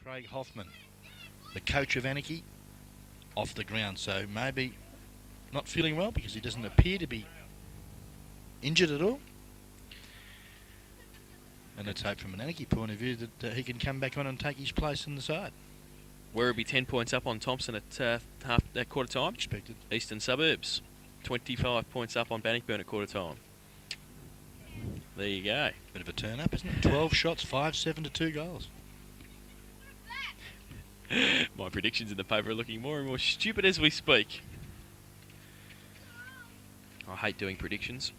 Craig Hoffman, the coach of Anakie, off the ground. So maybe not feeling well because he doesn't appear to be injured at all. And let's hope from an Anakie point of view that he can come back on and take his place in the side. Werribee 10 points up on Thompson at quarter time. Expected. Eastern Suburbs 25 points up on Bannockburn at quarter time. There you go. Bit of a turn up, isn't it? 12 shots, 5-7 to 2 goals. My predictions in the paper are looking more and more stupid as we speak. I hate doing predictions.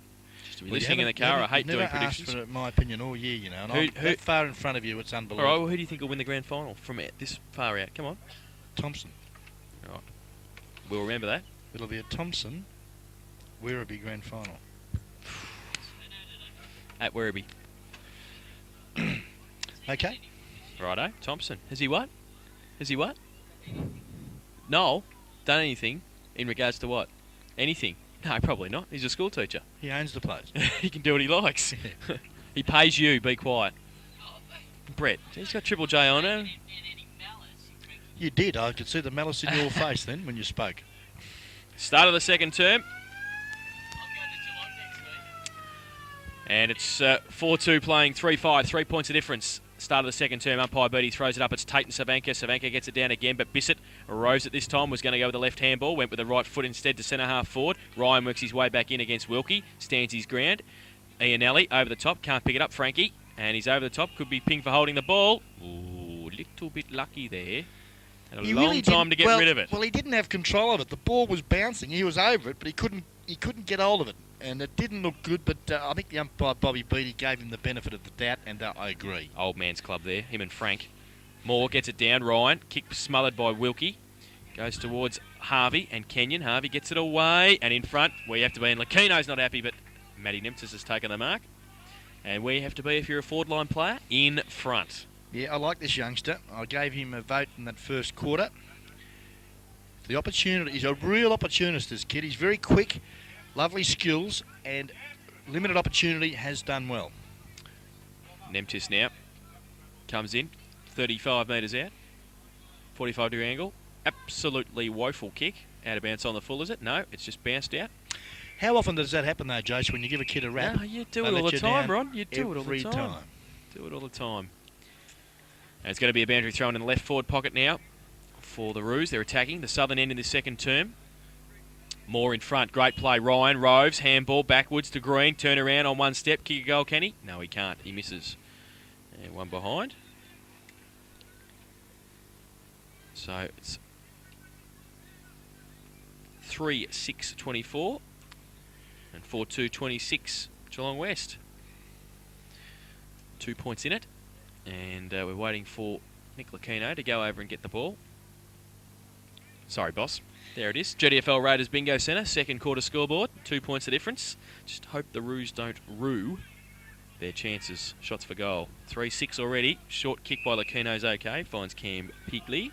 Just to be listening in the car, I hate doing predictions. Never asked for my opinion all year, you know. And I'm that far in front of you, it's unbelievable. All right, well, who do you think will win the grand final from this far out? Come on. Thompson. All right. We'll remember that. It'll be a Thompson Werribee grand final. At Werribee. Okay. Righto. Thompson. Has he what? Has he what? Noel, done anything in regards to what? Anything? No, probably not. He's a school teacher. He owns the place. He can do what he likes. He pays you, be quiet. Brett, he's got Triple J on him. You did. I could see the malice in your face then when you spoke. Start of the second term. And it's 4-2 playing 3-5, 3 points of difference. Start of the second term, umpire Beattie throws it up. It's Tate and Savanka. Savanka gets it down again, but Bissett rose at this time, was going to go with the left handball, went with the right foot instead to centre half forward. Ryan works his way back in against Wilkie, stands his ground. Ianelli over the top, can't pick it up, Frankie, and he's over the top, could be pinged for holding the ball. Ooh, little bit lucky there. Had a long time to get rid of it. Well, he didn't have control of it. The ball was bouncing. He was over it, but he couldn't get hold of it. And it didn't look good, but I think the umpire, Bobby Beattie, gave him the benefit of the doubt, and I agree. Old man's club there, him and Frank. Moore gets it down, Ryan. Kick smothered by Wilkie. Goes towards Harvey and Kenyon. Harvey gets it away, and in front, we have to be, and Lakino's not happy, but Matty Nimtis has taken the mark. And we have to be, if you're a forward line player, in front. Yeah, I like this youngster. I gave him a vote in that first quarter. The opportunity, he's a real opportunist, this kid. He's very quick. Lovely skills and limited opportunity, has done well. Nemtis now comes in, 35 metres out, 45-degree angle. Absolutely woeful kick. Out of bounds on the full, is it? No, it's just bounced out. How often does that happen, though, Jace, when you give a kid a rap? No, you do it all the time, Ron. You do it all the time. Do it all the time. And it's going to be a boundary thrown in the left forward pocket now for the Roos. They're attacking the southern end in this second term. Moore in front. Great play. Ryan roves. Handball backwards to Green. Turn around on one step. Kick a goal, can he? No, he can't. He misses. And one behind. So it's 3-6-24 and 4-2-26 Geelong West. 2 points in it. And we're waiting for Nick Lakino to go over and get the ball. Sorry, boss. There it is. GDFL Raiders Bingo Centre, second quarter scoreboard. 2 points of difference. Just hope the Roos don't rue their chances. Shots for goal. 3-6 already. Short kick by Lakino's okay. Finds Cam Peakley.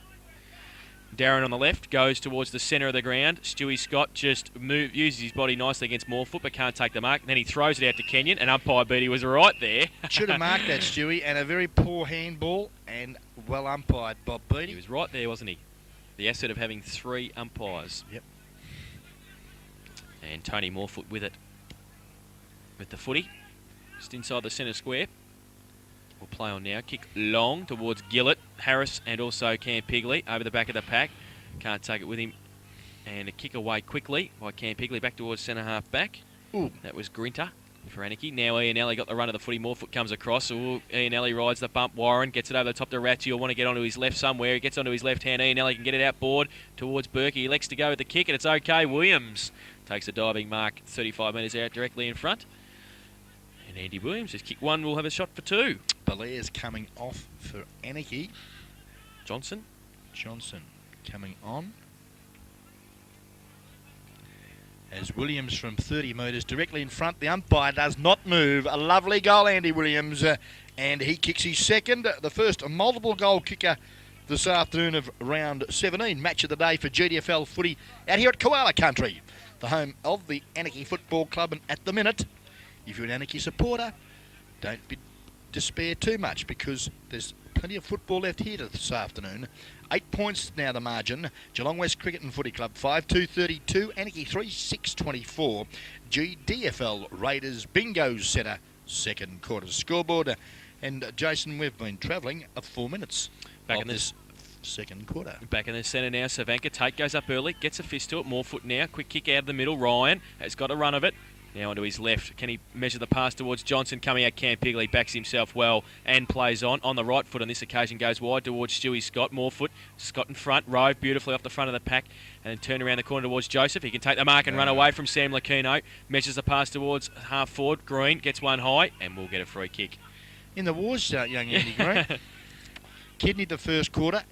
Darren on the left goes towards the centre of the ground. Stewie Scott just uses his body nicely against Morefoot, but can't take the mark. And then he throws it out to Kenyon, and umpire Beattie was right there. Should have marked that, Stewie, and a very poor handball, and well umpired, Bob Beattie. He was right there, wasn't he? The asset of having 3 umpires. Yep. And Tony Morefoot with it. With the footy. Just inside the centre square. We'll play on now. Kick long towards Gillett, Harris, and also Cam Pigley over the back of the pack. Can't take it with him. And a kick away quickly by Cam Pigley back towards centre half back. Ooh. That was Grinter for Anakie. Now Ianelli got the run of the footy. Morefoot comes across. Ooh, Ianelli rides the bump. Warren gets it over the top to Ratty. He'll want to get onto his left somewhere. He gets onto his left hand. Ianelli can get it outboard towards Berkey. He elects to go with the kick, and it's okay. Williams takes a diving mark 35 metres out directly in front. And Andy Williams has kicked one. We'll have a shot for 2. Belair's coming off for Anakie. Johnson coming on. As Williams from 30 metres directly in front. The umpire does not move. A lovely goal, Andy Williams. And he kicks his second. The first multiple goal kicker this afternoon of round 17. Match of the day for GDFL footy out here at Koala Country, the home of the Anakie Football Club. And at the minute, if you're an Anakie supporter, don't despair too much, because there's plenty of football left here this afternoon. 8 points now the margin. Geelong West Cricket and Footy Club 5-2-32. Anakie 3-6-24. GDFL Raiders Bingo Centre second quarter scoreboard. And Jason, we've been travelling 4 minutes Back of in this second quarter. Back in the centre now. Savanka Tate goes up early, gets a fist to it. Morefoot now. Quick kick out of the middle. Ryan has got a run of it. Now onto his left. Can he measure the pass towards Johnson? Coming out, Cam Pigley backs himself well and plays on the right foot on this occasion. Goes wide towards Stewie Scott. Morefoot. Scott in front. Rove beautifully off the front of the pack. And then turn around the corner towards Joseph. He can take the mark and run away from Sam Lacino. Measures the pass towards half forward. Green gets one high and will get a free kick. In the wars, young Andy Green. Kidneyed the first quarter.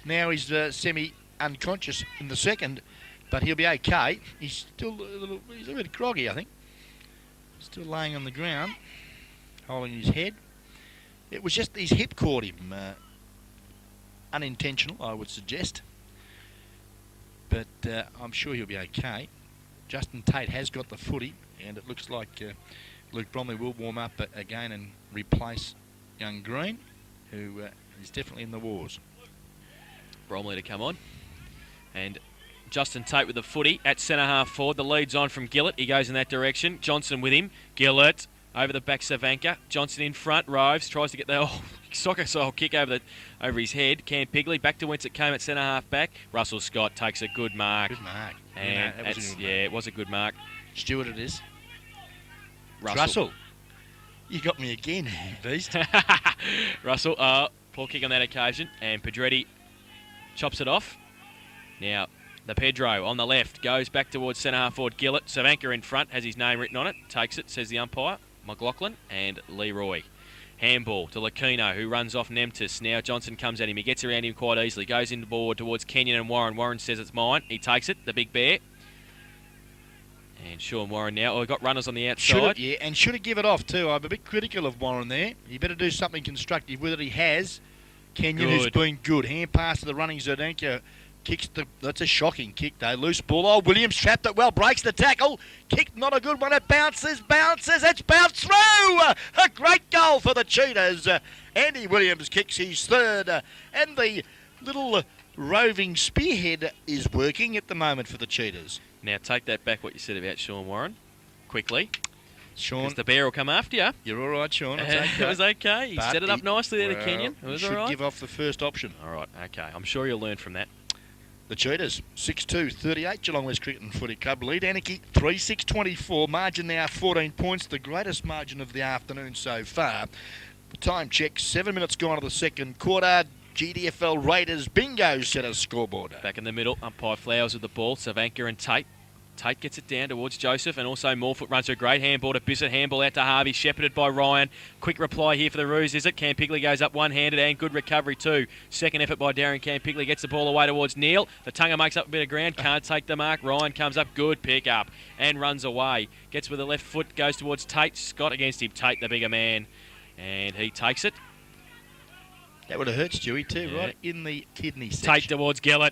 Now he's semi-unconscious in the second, but he'll be okay. He's still he's a bit groggy, I think. Still laying on the ground, holding his head. It was just his hip caught him. Unintentional, I would suggest. But I'm sure he'll be okay. Justin Tate has got the footy, and it looks like Luke Bromley will warm up again and replace young Green, who is definitely in the wars. Bromley to come on. And Justin Tate with the footy at centre half forward. The lead's on from Gillett. He goes in that direction. Johnson with him. Gillett over the back, Savanka. Johnson in front. Roves tries to get the soccer style kick over his head. Cam Pigley back to whence it came at centre half back. Russell Scott takes a good mark. Good mark. And it was a good mark. Stewart it is. Russell. You got me again, beast. Russell, poor kick on that occasion. And Pedretti chops it off. Now, the Pedro on the left goes back towards centre half forward. Gillett. Savanka in front, has his name written on it. Takes it, says the umpire. McLaughlin and Leroy. Handball to Lacino, who runs off Nemtis. Now Johnson comes at him. He gets around him quite easily. Goes into the board towards Kenyon and Warren. Warren says it's mine. He takes it, the big bear. And Sean Warren now. Oh, he got runners on the outside. Should have give it off too. I'm a bit critical of Warren there. He better do something constructive with it. He has. Kenyon, who's been good. Hand pass to the running Zerdenka. That's a shocking kick though. Loose ball. Oh, Williams trapped it well. Breaks the tackle. Kick, not a good one. It bounces. It's bounced through. A great goal for the Cheetahs. Andy Williams kicks his third. And the little roving spearhead is working at the moment for the Cheetahs. Now take that back, what you said about Sean Warren. Quickly. Sean, because the bear will come after you. You're all right, Sean. It's okay. It was okay. He set it up nicely there to Kenyon. It was all right. Give off the first option. All right, okay. I'm sure you'll learn from that. The Cheetahs, 6-2-38, Geelong West Cricket and Footy Club lead. Anakie, 3-6-24, margin now 14 points, the greatest margin of the afternoon so far. The time check, 7 minutes gone to the second quarter. GDFL Raiders bingo set a scoreboard. Back in the middle, umpire Flowers with the ball, Savanka and Tate. Tate gets it down towards Joseph, and also Morefoot runs a great handball to Bissett. Handball out to Harvey, shepherded by Ryan. Quick reply here for the Roos, is it? Cam Pigley goes up one-handed, and good recovery too. Second effort by Darren. Cam Pigley gets the ball away towards Neil. The Tunga makes up a bit of ground, can't take the mark. Ryan comes up, good pick up, and runs away. Gets with the left foot, goes towards Tate. Scott against him, Tate the bigger man, and he takes it. That would have hurt Stewie too, Yeah. right in the kidney section. Tate towards Gillett.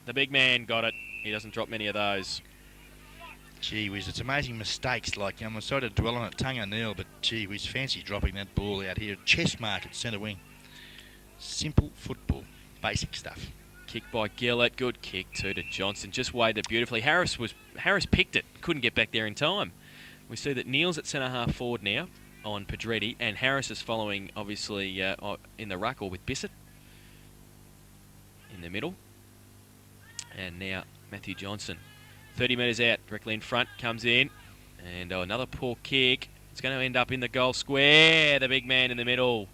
The big man got it. He doesn't drop many of those. Gee whiz, it's amazing mistakes. Like, I'm sorry to dwell on it, Tunga Neil, but gee whiz, fancy dropping that ball out here. Chest mark at centre wing. Simple football, basic stuff. Kick by Gillett, good kick too to Johnson. Just weighed it beautifully. Harris picked it, couldn't get back there in time. We see that Neil's at centre half forward now on Pedretti, and Harris is following obviously in the ruck or with Bissett in the middle. And now Matthew Johnson. 30 metres out, directly in front, comes in, and another poor kick. It's going to end up in the goal square, the big man in the middle.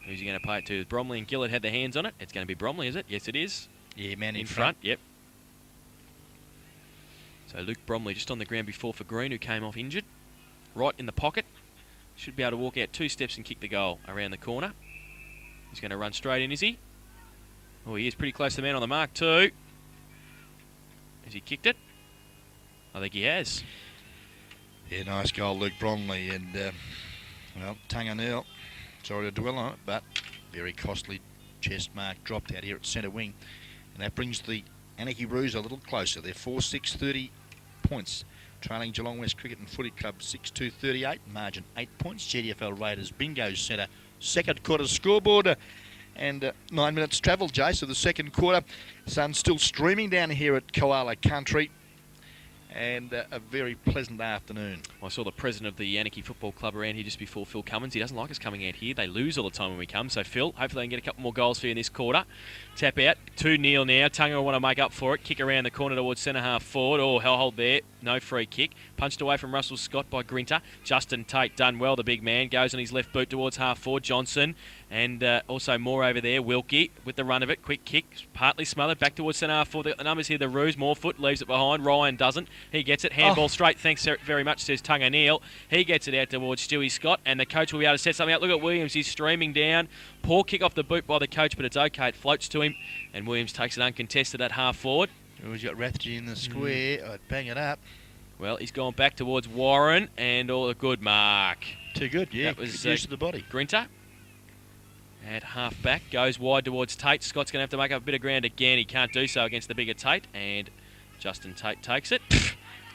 Who's he going to play it to? Bromley and Gillett had their hands on it. It's going to be Bromley, is it? Yes, it is. Yeah, man in front. Yep. So Luke Bromley just on the ground before for Green, who came off injured. Right in the pocket. Should be able to walk out 2 steps and kick the goal around the corner. He's going to run straight in, is he? Oh, he is pretty close to the man on the mark too. Has he kicked it? I think he has. Yeah, nice goal, Luke Bromley. And, well, Tunga Neil, sorry to dwell on it, but very costly chest mark dropped out here at centre wing. And that brings the Anakie Roos a little closer. They're 4-6-30 points. Trailing Geelong West Cricket and Footy Club 6-2-38. Margin 8 points. GDFL Raiders bingo centre second quarter scoreboard. And 9 minutes travel, Jace, of the second quarter. Sun's still streaming down here at Koala Country. And a very pleasant afternoon. I saw the president of the Anakie Football Club around here just before, Phil Cummins. He doesn't like us coming out here. They lose all the time when we come. So, Phil, hopefully they can get a couple more goals for you in this quarter. Tap out. 2-0 now. Tunga will want to make up for it. Kick around the corner towards centre half forward. Oh, hell hold there. No free kick. Punched away from Russell Scott by Grinter. Justin Tate done well, the big man. Goes on his left boot towards half forward. Johnson. And also more over there. Wilkie with the run of it. Quick kick. Partly smothered. Back towards centre half forward. The numbers here, the Roos. Morefoot leaves it behind. Ryan doesn't. He gets it. Handball straight. Thanks very much, says Tunga Neal. He gets it out towards Stewie Scott. And the coach will be able to set something out. Look at Williams. He's streaming down. Poor kick off the boot by the coach, but it's okay. It floats to him. And Williams takes it uncontested at half forward. He's got Rathje in the square. I'd bang it up. Well, he's gone back towards Warren. And all a good mark. Too good, yeah. That was use of the body. Grinter. At half back, goes wide towards Tate. Scott's going to have to make up a bit of ground again. He can't do so against the bigger Tate. And Justin Tate takes it.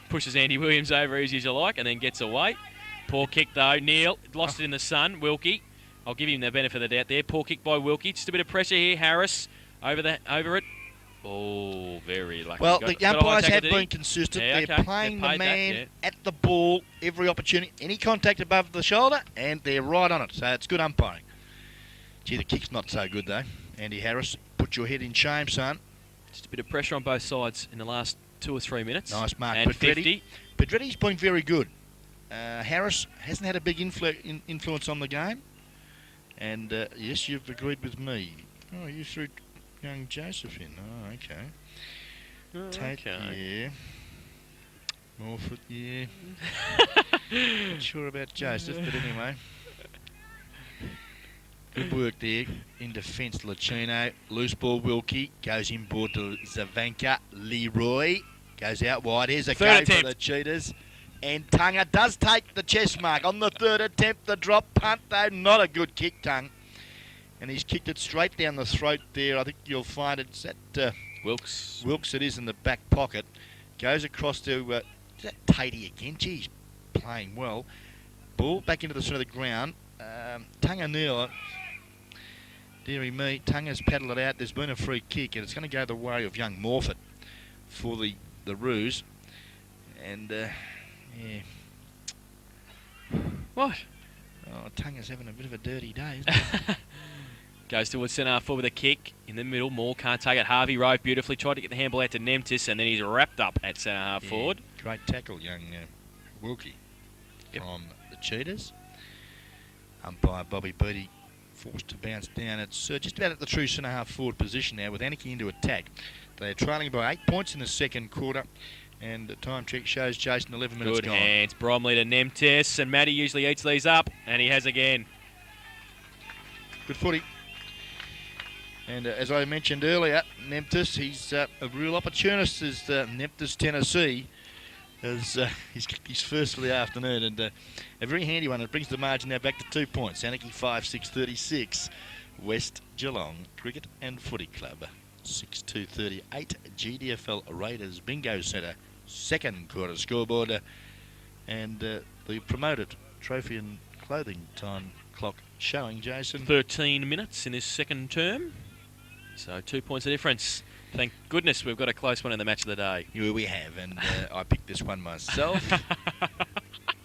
Pushes Andy Williams over easy as you like and then gets away. Poor kick though. Neil lost it in the sun. Wilkie. I'll give him the benefit of the doubt there. Poor kick by Wilkie. Just a bit of pressure here. Harris over it. Oh, very lucky. Well, the umpires have been consistent. Yeah, they're playing the man at the ball every opportunity. Any contact above the shoulder and they're right on it. So it's good umpiring. Gee, the kick's not so good, though. Andy Harris, put your head in shame, son. Just a bit of pressure on both sides in the last 2 or 3 minutes. Nice mark. And 50. Pedretti's been very good. Harris hasn't had a big influence on the game. And, yes, you've agreed with me. Oh, you threw young Joseph in. Oh, okay. Tate, yeah. Morefoot, yeah. Not sure about Joseph, but anyway. Good work there. In defence, Lacino. Loose ball, Wilkie. Goes inboard to Zavanka. Leroy. Goes out wide. Here's a go for the Cheetahs. And Tunga does take the chest mark. On the third attempt, the drop punt, though. Not a good kick, Tung. And he's kicked it straight down the throat there. I think you'll find it's at Wilkes. Wilkes, it is in the back pocket. Goes across to is that Tatey again. Geez, playing well. Ball back into the centre of the ground. Tunga Neal. Deary me, Tunga's paddled it out. There's been a free kick, and it's going to go the way of young Morfitt for the Roos. And, yeah. What? Oh, Tunga's having a bit of a dirty day, isn't it? Goes towards centre half forward with a kick. In the middle, Moore can't take it. Harvey Rove beautifully. Tried to get the handball out to Nemtis, and then he's wrapped up at centre half forward. Great tackle, young Wilkie from the Cheetahs. Umpire Bobby Beattie forced to bounce down. It's just about at the true centre half forward position now with Anakie into attack. They're trailing by 8 points in the second quarter. And the time check shows Jason 11 minutes gone. Good hands. Bromley to Nemtis. And Matty usually eats these up. And he has again. Good footy. And as I mentioned earlier, Nemtis, he's a real opportunist as Nemtis, Tennessee. He's kicked his first for the afternoon, and a very handy one. It brings the margin now back to 2 points. Anakie 5-6-36. West Geelong Cricket and Footy Club 6-2-38. GDFL Raiders Bingo Centre second quarter scoreboard, and the promoted trophy and clothing time clock showing, Jason. 13 minutes in this second term, so 2 points of difference. Thank goodness we've got a close one in the match of the day. Yeah, we have, and I picked this one myself,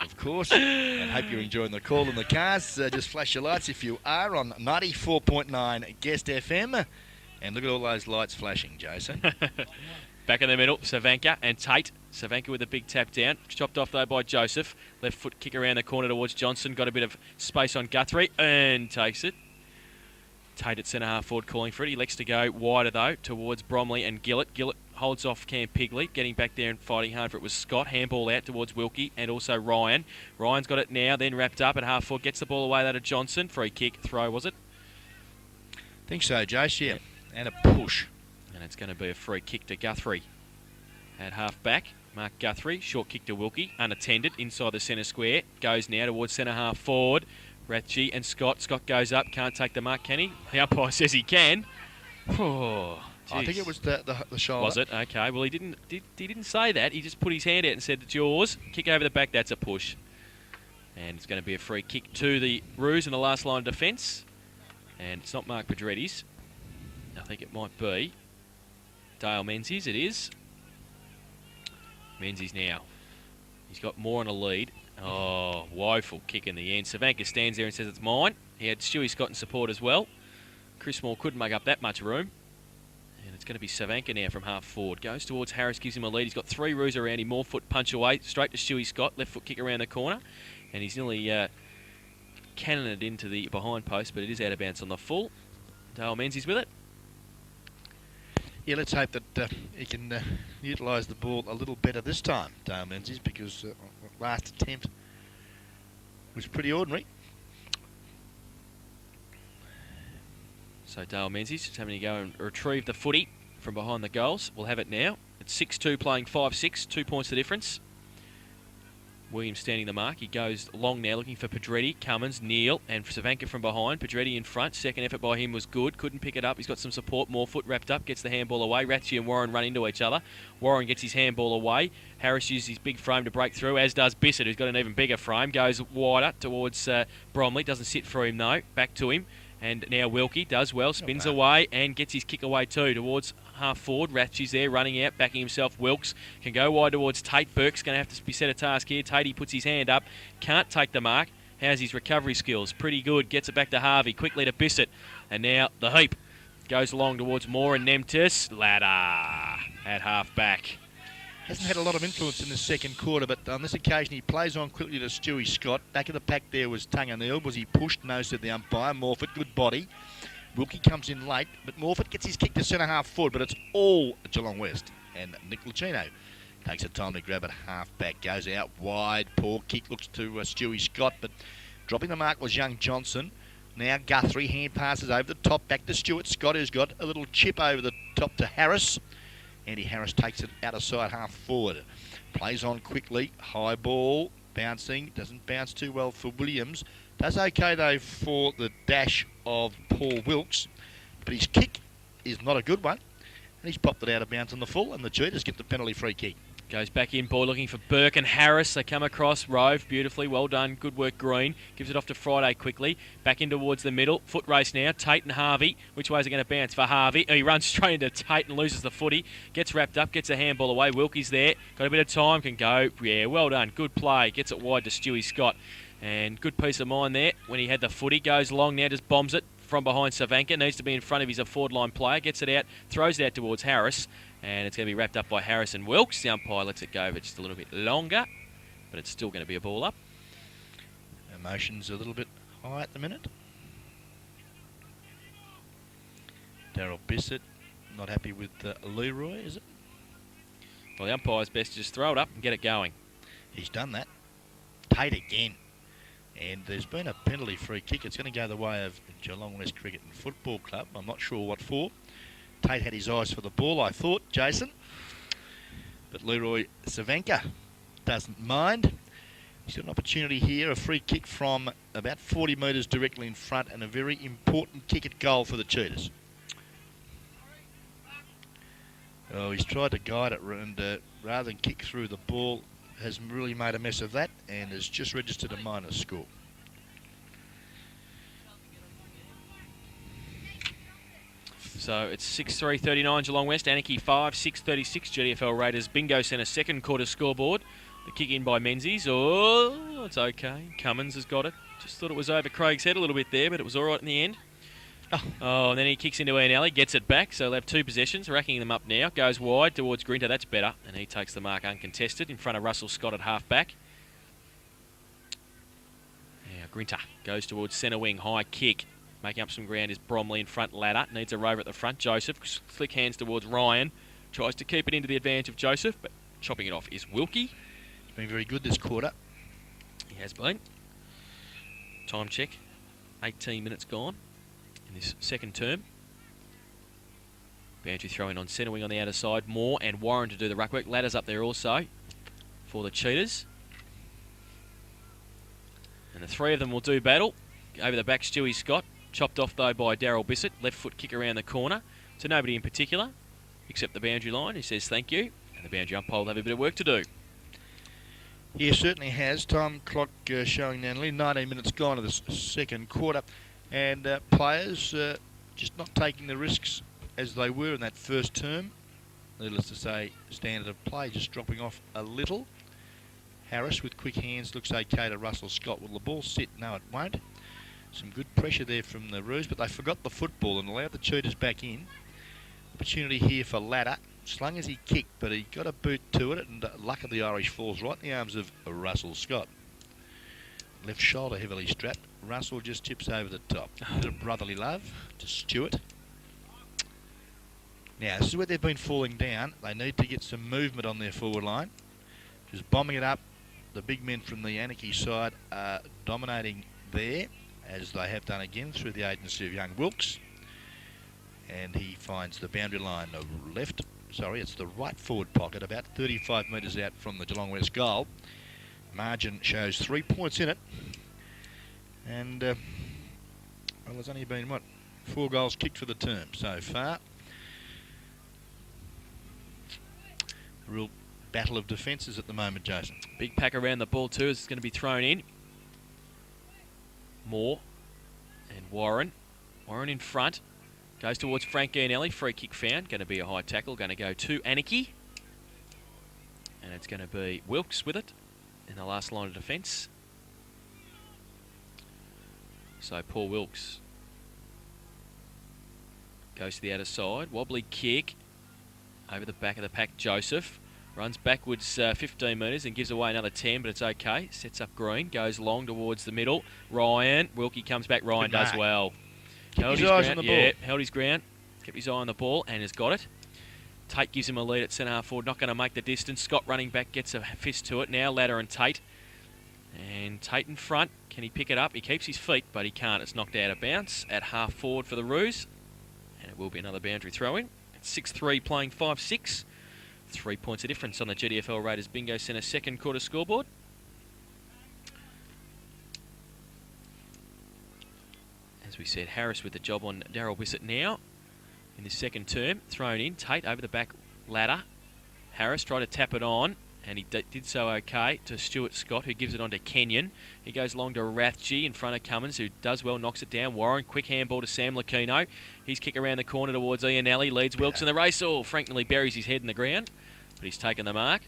of course. And hope you're enjoying the call in the cars. Just flash your lights if you are on 94.9 Guest FM. And look at all those lights flashing, Jason. Back in the middle, Savanka and Tate. Savanka with a big tap down. Chopped off, though, by Joseph. Left foot kick around the corner towards Johnson. Got a bit of space on Guthrie and takes it. Tate at centre half forward calling for it. He elects to go wider, though, towards Bromley and Gillett. Gillett holds off Cam Pigley. Getting back there and fighting hard for it was Scott. Handball out towards Wilkie and also Ryan. Ryan's got it now, then wrapped up at half forward. Gets the ball away, that to Johnson. Free kick, throw, was it? Think so, Jace, yeah. Yep. And a push. And it's going to be a free kick to Guthrie. At half back, Mark Guthrie. Short kick to Wilkie. Unattended inside the centre square. Goes now towards centre half forward. Rathje and Scott. Scott goes up. Can't take the mark, can he? The umpire says he can. Oh, geez. I think it was the shoulder. Was it? Okay. Well, he didn't say that. He just put his hand out and said, it's yours. Kick over the back. That's a push. And it's going to be a free kick to the Roos in the last line of defence. And it's not Mark Pedretti's. I think it might be Dale Menzies. It is. Menzies now. He's got more on a lead. Oh, woeful kick in the end. Savanka stands there and says it's mine. He had Stewie Scott in support as well. Chris Moore couldn't make up that much room. And it's going to be Savanka now from half forward. Goes towards Harris, gives him a lead. He's got 3 Roos around him. More foot punch away. Straight to Stewie Scott. Left foot kick around the corner. And he's nearly cannoned into the behind post, but it is out of bounds on the full. Dale Menzies with it. Yeah, let's hope that he can utilise the ball a little better this time, Dale Menzies, because last attempt was pretty ordinary. So Dale Menzies just having to go and retrieve the footy from behind the goals. We'll have it now. It's 6-2 playing 5-6, 2 points the difference. Williams standing the mark. He goes long now looking for Pedretti, Cummins, Neal and Savanka from behind. Pedretti in front. Second effort by him was good. Couldn't pick it up. He's got some support. More foot wrapped up. Gets the handball away. Ratchie and Warren run into each other. Warren gets his handball away. Harris uses his big frame to break through, as does Bissett, who's got an even bigger frame. Goes wider towards Bromley. Doesn't sit for him though. Back to him. And now Wilkie does well. Spins away and gets his kick away too towards half forward. Ratchie's there running out, backing himself. Wilkes can go wide towards Tate. Burke's going to have to be set a task here. Tate, he puts his hand up. Can't take the mark. How's his recovery skills? Pretty good. Gets it back to Harvey. Quickly to Bissett. And now the heap goes along towards Moore and Nemtis. Ladder at half back. Hasn't had a lot of influence in the second quarter, but on this occasion he plays on quickly to Stewie Scott. Back of the pack there was Tunga Neal. Was he pushed? No, said the umpire. Morford, good body. Wilkie comes in late, but Morford gets his kick to centre half forward, but it's all Geelong West. And Nick Lucino takes the time to grab it half back. Goes out wide. Poor kick looks to Stewie Scott, but dropping the mark was young Johnson. Now Guthrie, hand passes over the top, back to Stuart Scott, who's got a little chip over the top to Harris. Andy Harris takes it out of side half forward. Plays on quickly. High ball. Bouncing. Doesn't bounce too well for Williams. Does okay though for the dash of Paul Wilkes. But his kick is not a good one. And he's popped it out of bounds on the full. And the Cheetahs get the penalty free kick. Goes back in, boy, looking for Burke and Harris. They come across. Rove, beautifully. Well done. Good work, Green. Gives it off to Friday quickly. Back in towards the middle. Foot race now. Tate and Harvey. Which way is it going to bounce for Harvey? Oh, he runs straight into Tate and loses the footy. Gets wrapped up. Gets a handball away. Wilkie's there. Got a bit of time. Can go. Yeah, well done. Good play. Gets it wide to Stewie Scott. And good peace of mind there when he had the footy. Goes long now. Just bombs it from behind Savanka. Needs to be in front of his forward line player. Gets it out. Throws it out towards Harris. And it's going to be wrapped up by Harris and Wilkes. The umpire lets it go for just a little bit longer, but it's still going to be a ball up. Emotions a little bit high at the minute. Daryl Bissett not happy with Leroy, is it? Well, the umpire's best to just throw it up and get it going. He's done that. Tate again. And there's been a penalty free kick. It's going to go the way of Geelong West Cricket and Football Club. I'm not sure what for. Tate had his eyes for the ball, I thought, Jason. But Leroy Savanka doesn't mind. He's got an opportunity here, a free kick from about 40 metres directly in front and a very important kick at goal for the Cheetahs. Oh, he's tried to guide it and rather than kick through the ball, has really made a mess of that and has just registered a minus score. So it's 6-3-39 Geelong West, Anakie 5-6-36 GDFL Raiders Bingo Centre second quarter scoreboard. The kick in by Menzies. Oh, it's okay. Cummins has got it. Just thought it was over Craig's head a little bit there, but it was all right in the end. Oh, and then he kicks into Ian Alley, gets it back, so they'll have 2 possessions, racking them up now. Goes wide towards Grinter, that's better, and he takes the mark uncontested in front of Russell Scott at half-back. Now Grinter goes towards centre wing, high kick. Making up some ground is Bromley in front, ladder. Needs a rover at the front. Joseph, slick hands towards Ryan. Tries to keep it into the advantage of Joseph, but chopping it off is Wilkie. He's been very good this quarter. He has been. Time check. 18 minutes gone in this second term. Boundary throwing on centre wing on the outer side. Moore and Warren to do the ruck work. Ladders up there also for the Cheetahs. And the 3 of them will do battle. Over the back, Stewie Scott. Chopped off, though, by Daryl Bissett. Left foot kick around the corner. To nobody in particular, except the boundary line, who says thank you. And the boundary umpire will have a bit of work to do. Yeah, certainly has. Time clock showing now nearly 19 minutes gone of the second quarter. And players just not taking the risks as they were in that first term. Needless to say, standard of play just dropping off a little. Harris with quick hands looks okay to Russell Scott. Will the ball sit? No, it won't. Some good pressure there from the Roos, but they forgot the football and allowed the Cheetahs back in. Opportunity here for Ladder. Slung as he kicked, but he got a boot to it, and luck of the Irish falls right in the arms of Russell Scott. Left shoulder heavily strapped. Russell just tips over the top. A bit of brotherly love to Stewart. Now, this is where they've been falling down. They need to get some movement on their forward line. Just bombing it up. The big men from the Anakie side are dominating there, as they have done again through the agency of young Wilkes. And he finds the boundary line left. Sorry, it's the right forward pocket, about 35 metres out from the Geelong West goal. Margin shows 3 points in it. And, well, there's only been, 4 goals kicked for the term so far. A real battle of defences at the moment, Jason. Big pack around the ball too as it's going to be thrown in. Moore and Warren. Warren in front. Goes towards Frank Gianelli. Free kick found. Going to be a high tackle. Going to go to Anakie. And it's going to be Wilkes with it in the last line of defence. So Paul Wilkes goes to the outer side. Wobbly kick over the back of the pack. Joseph runs backwards 15 metres and gives away another 10, but it's okay. Sets up Green. Goes long towards the middle. Ryan. Wilkie comes back. Ryan does well. Held his eyes on the ball. Yeah, held his ground. Kept his eye on the ball and has got it. Tate gives him a lead at centre half forward. Not going to make the distance. Scott running back gets a fist to it. Now Ladder and Tate. And Tate in front. Can he pick it up? He keeps his feet, but he can't. It's knocked out of bounds at half forward for the Roos. And it will be another boundary throw in. It's 6-3 playing 5-6. 3 points of difference on the GDFL Raiders Bingo Centre second quarter scoreboard. As we said, Harris with the job on Daryl Bissett now in the second term. Thrown in. Tate over the back ladder. Harris tried to tap it on, and he did so okay to Stuart Scott, who gives it on to Kenyon. He goes long to Rathje in front of Cummins, who does well, knocks it down. Warren, quick handball to Sam Lucchino. His kick around the corner towards Ianelli, leads Wilkes in the race. Oh, Frank nearly buries his head in the ground, but he's taken the mark.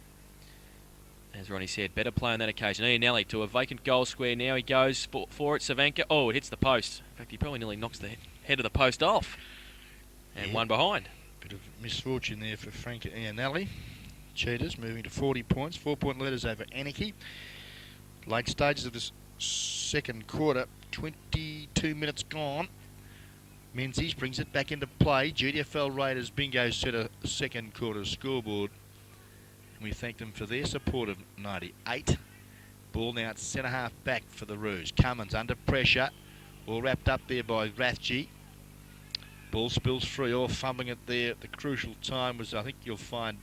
As Ronnie said, better play on that occasion. Ianelli to a vacant goal square now. He goes for it. Savanka. Oh, it hits the post. In fact, he probably nearly knocks the head of the post off. And one behind. Bit of misfortune there for Frank Ianelli. Cheetahs moving to 40 points. 4-point leaders over Anakie. Late stages of this second quarter. 22 minutes gone. Menzies brings it back into play. GDFL Raiders Bingo set a second quarter scoreboard. We thank them for their support of 98. Ball now at centre half back for the Roos. Cummins under pressure. All wrapped up there by Rathje. Ball spills free, all fumbling it there. The crucial time was, I think you'll find,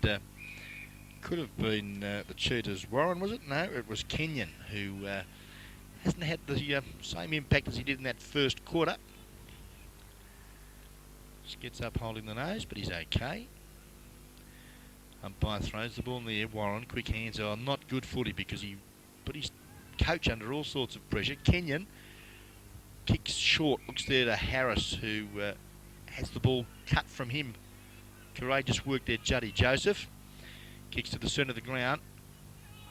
could have been the Cheetahs. Warren, was it? No, it was Kenyon, who hasn't had the same impact as he did in that first quarter. Just gets up holding the nose, but he's okay. Umpire throws the ball in the air. Warren, quick hands. Oh, not good footy because he put his coach under all sorts of pressure. Kenyon kicks short. Looks there to Harris, who has the ball cut from him. Courageous work there, Juddy Joseph. Kicks to the centre of the ground.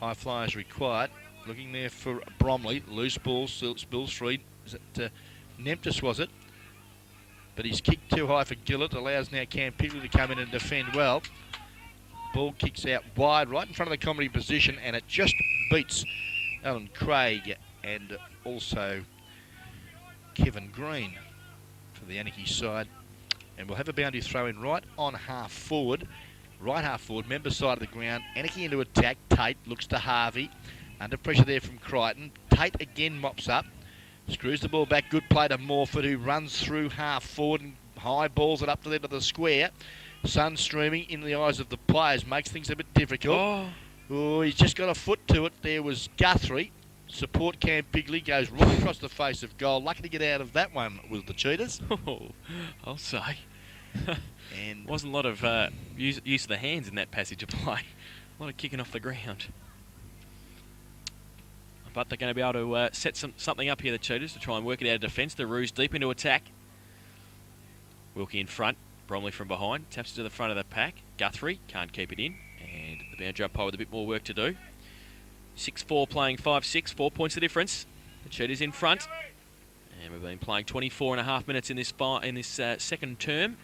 High flyers required. Looking there for Bromley. Loose ball, spills free. Is it Nemptis, was it? But he's kicked too high for Gillett. Allows now Cam Pigley to come in and defend well. Ball kicks out wide, right in front of the comedy position, and it just beats Alan Craig and also Kevin Green for the Anakie side. And we'll have a boundary throw in right on half forward. Right half forward, member side of the ground. Anakie into attack. Tate looks to Harvey. Under pressure there from Crichton. Tate again mops up. Screws the ball back. Good play to Morford, who runs through half forward and high balls it up to the end of the square. Sun streaming in the eyes of the players. Makes things a bit difficult. Oh, he's just got a foot to it. There was Guthrie. Support Cam Pigley. Goes right across the face of goal. Lucky to get out of that one was the Cheetahs. Oh, I'll say. And wasn't a lot of use of the hands in that passage of play. A lot of kicking off the ground. But they're going to be able to set something up here, the Cheetahs, to try and work it out of defence. The Roos deep into attack. Wilkie in front. Bromley from behind. Taps it to the front of the pack. Guthrie can't keep it in. And the boundary umpire with a bit more work to do. 6-4 playing 5-6. 4 points the difference. The Cheetahs in front. And we've been playing 24 and a half minutes in this second term.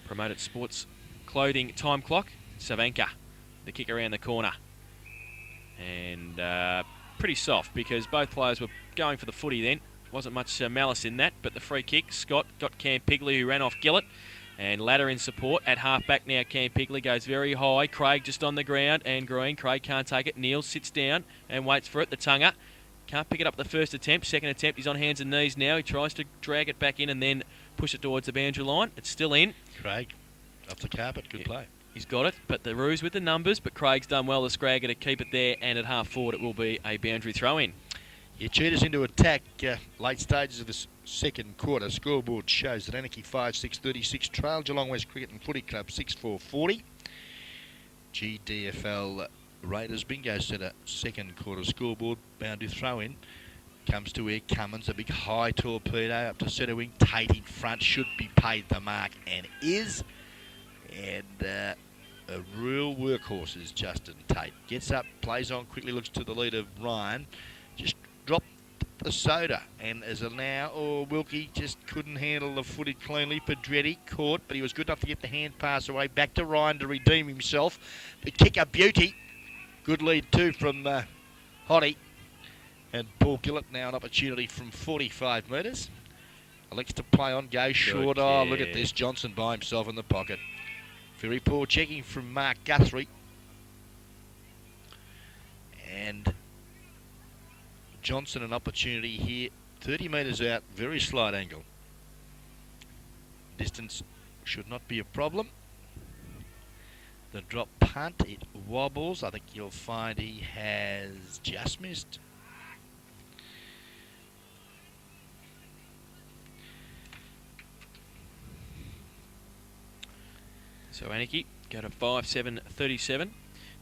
Promoted Sports Clothing time clock. Savanka, the kick around the corner. And pretty soft because both players were going for the footy then. Wasn't much malice in that, but the free kick, Scott got Cam Pigley, who ran off Gillett. And Ladder in support. At half-back now, Cam Pigley goes very high. Craig just on the ground, and Green. Craig can't take it. Neil sits down and waits for it. The Tunga can't pick it up the first attempt. Second attempt, he's on hands and knees now. He tries to drag it back in and then push it towards the boundary line. It's still in. Craig, off the carpet. Good play. He's got it, but the Roos with the numbers, but Craig's done well, the Scragger, to keep it there, and at half forward it will be a boundary throw-in. Yeah, Cheetahs into attack. Late stages of this second quarter. Scoreboard shows that Anakie 5-6-36 trail Geelong West Cricket and Footy Club 6-4-40. GDFL Raiders Bingo Centre second quarter scoreboard. Boundary throw-in. Comes to where Cummins, a big high torpedo up to centre wing. Tate in front, should be paid the mark, and is. And a real workhorse is Justin Tate. Gets up, plays on quickly, looks to the lead of Ryan. Just dropped the soda. And as a now, Wilkie just couldn't handle the footy cleanly. Pedretti caught, but he was good enough to get the hand pass away. Back to Ryan to redeem himself. The kicker, beauty. Good lead too from Hottie. And Paul Gillett now an opportunity from 45 metres. Elects to play on, go short. Oh, look at this. Johnson by himself in the pocket. Very poor checking from Mark Guthrie. And Johnson an opportunity here. 30 metres out, very slight angle. Distance should not be a problem. The drop punt, it wobbles. I think you'll find he has just missed. So Anakie go to 5-7-37.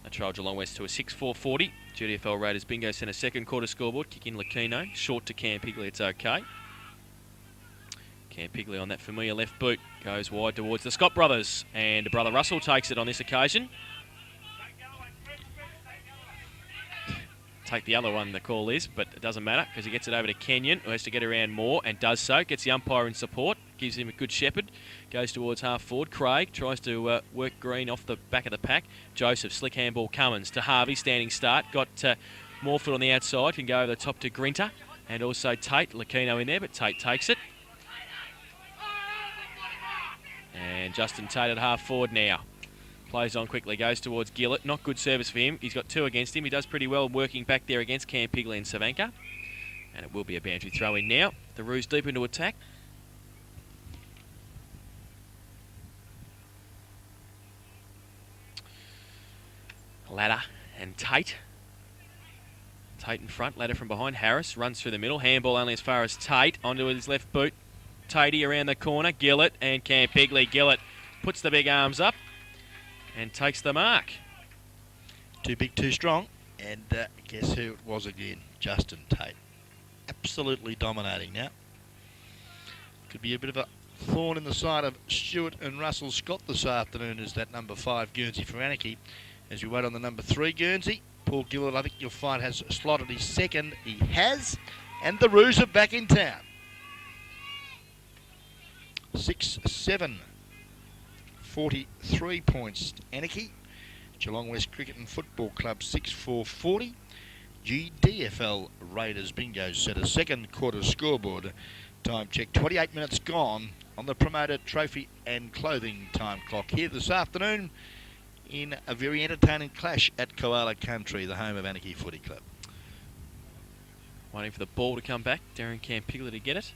They trail Geelong West to a 6-4-40. GDFL Raiders Bingo Centre second quarter scoreboard. Kick in Lucchino. Short to Cam Pigley. It's okay. Cam Pigley on that familiar left boot. Goes wide towards the Scott brothers. And brother Russell takes it on this occasion. Take the other one, the call is, but it doesn't matter because he gets it over to Kenyon, who has to get around more and does so. Gets the umpire in support, gives him a good shepherd, goes towards half forward. Craig tries to work Green off the back of the pack. Joseph, slick handball Cummins to Harvey, standing start. Got Morfield on the outside, can go over the top to Grinter, and also Tate. Lucchino in there, but Tate takes it. And Justin Tate at half forward now. Plays on quickly, goes towards Gillett. Not good service for him. He's got two against him. He does pretty well working back there against Cam Pigley and Savanka. And it will be a boundary throw in now. The Roos deep into attack. Ladder and Tate. Tate in front, Ladder from behind. Harris runs through the middle. Handball only as far as Tate. Onto his left boot. Tatey around the corner. Gillett and Cam Pigley. Gillett puts the big arms up and takes the mark. Too big, too strong. And guess who it was again? Justin Tate. Absolutely dominating now. Could be a bit of a thorn in the side of Stewart and Russell Scott this afternoon as that number 5 Guernsey for Anakie. As you wait on the number 3 Guernsey, Paul Gillett, I think you'll find, has slotted his second. He has. And the Roos are back in town. 6-7. 43 points Anakie. Geelong West Cricket and Football Club 6-4-40. GDFL Raiders Bingo set a second quarter scoreboard. Time check 28 minutes gone on the promoted trophy and clothing time clock here this afternoon in a very entertaining clash at Koala Country, the home of Anakie Footy Club. Waiting for the ball to come back. Darren Cam Pigley to get it.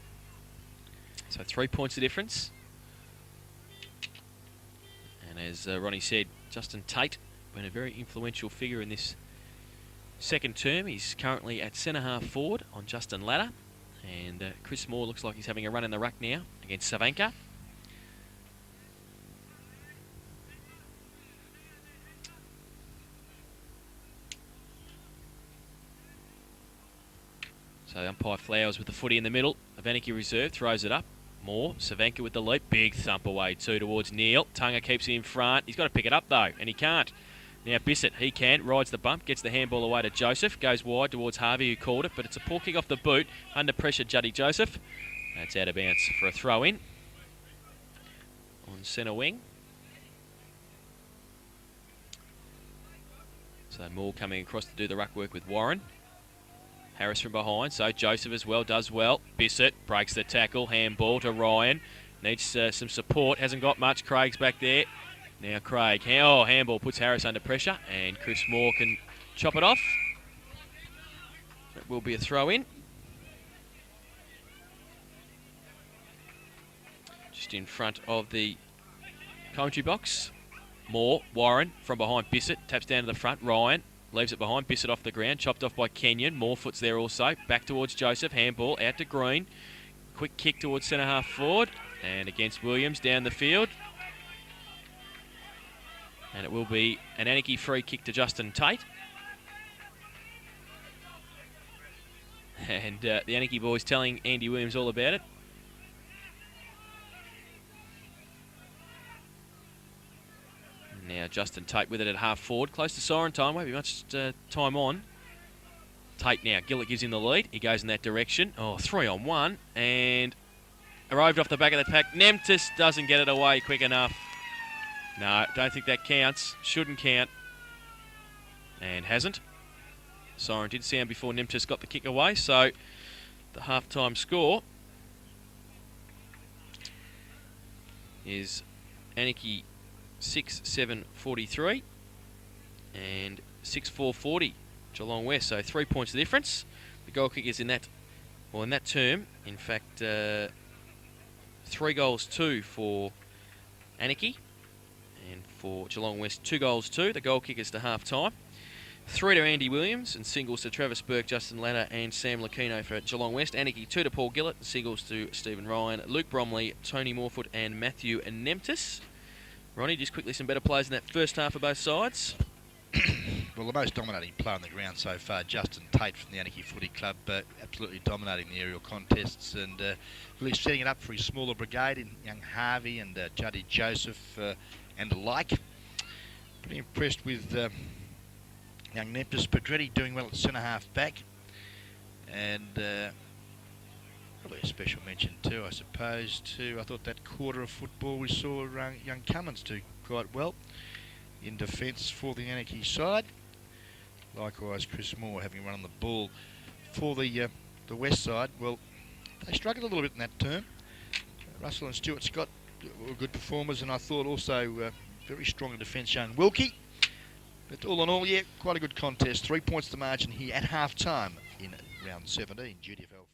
So 3 points of difference. And as Ronnie said, Justin Tate been a very influential figure in this second term. He's currently at centre half forward on Justin Ladder. And Chris Moore looks like he's having a run in the ruck now against Savanka. So umpire Flowers with the footy in the middle of Anakie reserve, throws it up. Moore, Savanka with the leap, big thump away, 2 towards Neil. Tunga keeps it in front. He's got to pick it up though, and he can't. Now Bissett, he can, rides the bump, gets the handball away to Joseph, goes wide towards Harvey who called it, but it's a poor kick off the boot. Under pressure, Juddy Joseph. That's out of bounds for a throw-in on centre wing. So Moore coming across to do the ruck work with Warren. Harris from behind, so Joseph as well, does well. Bissett breaks the tackle, handball to Ryan. Needs some support, hasn't got much. Craig's back there. Now Craig, handball puts Harris under pressure, and Chris Moore can chop it off. It will be a throw-in. Just in front of the commentary box. Moore, Warren from behind Bissett, taps down to the front. Ryan leaves it behind, Bissett off the ground, chopped off by Kenyon. Moore foot's there also, back towards Joseph, handball out to Green. Quick kick towards centre half forward, and against Williams down the field. And it will be an Anakie free kick to Justin Tate. And the Anakie boys telling Andy Williams all about it. Now Justin Tate with it at half forward, close to siren time, won't be much time on. Tate now, Gillett gives him the lead, he goes in that direction. 3-on-1, and arrived off the back of the pack. Nemtis doesn't get it away quick enough. No, don't think that counts, shouldn't count, and hasn't. Siren did sound before Nemtis got the kick away, so the half-time score is Anakie 6-7-43 and 6-4-40 Geelong West, so 3 points of difference. The goal kickers in that term, in fact, 3 goals 2 for Anakie, and for Geelong West 2 goals 2. The goal kickers to half time. 3 to Andy Williams and singles to Travis Burke, Justin Latta and Sam Lucchino for Geelong West. Anakie 2 to Paul Gillett, singles to Stephen Ryan, Luke Bromley, Tony Morfoot and Matthew Nemtis. Ronnie, just quickly some better players in that first half of both sides. Well, the most dominating player on the ground so far, Justin Tate from the Anakie Footy Club, absolutely dominating the aerial contests and really setting it up for his smaller brigade in young Harvey and Juddy Joseph and the like. Pretty impressed with young Nemtis. Pedretti doing well at centre half back, and probably a special mention too, I suppose, I thought that quarter of football we saw young Cummins do quite well in defence for the Anakie side. Likewise, Chris Moore having run on the ball for the West side. Well, they struggled a little bit in that term. Russell and Stuart Scott were good performers, and I thought also very strong in defence, young Wilkie. But all in all, yeah, quite a good contest. 3 points to margin here at half time in round 17 GDFL.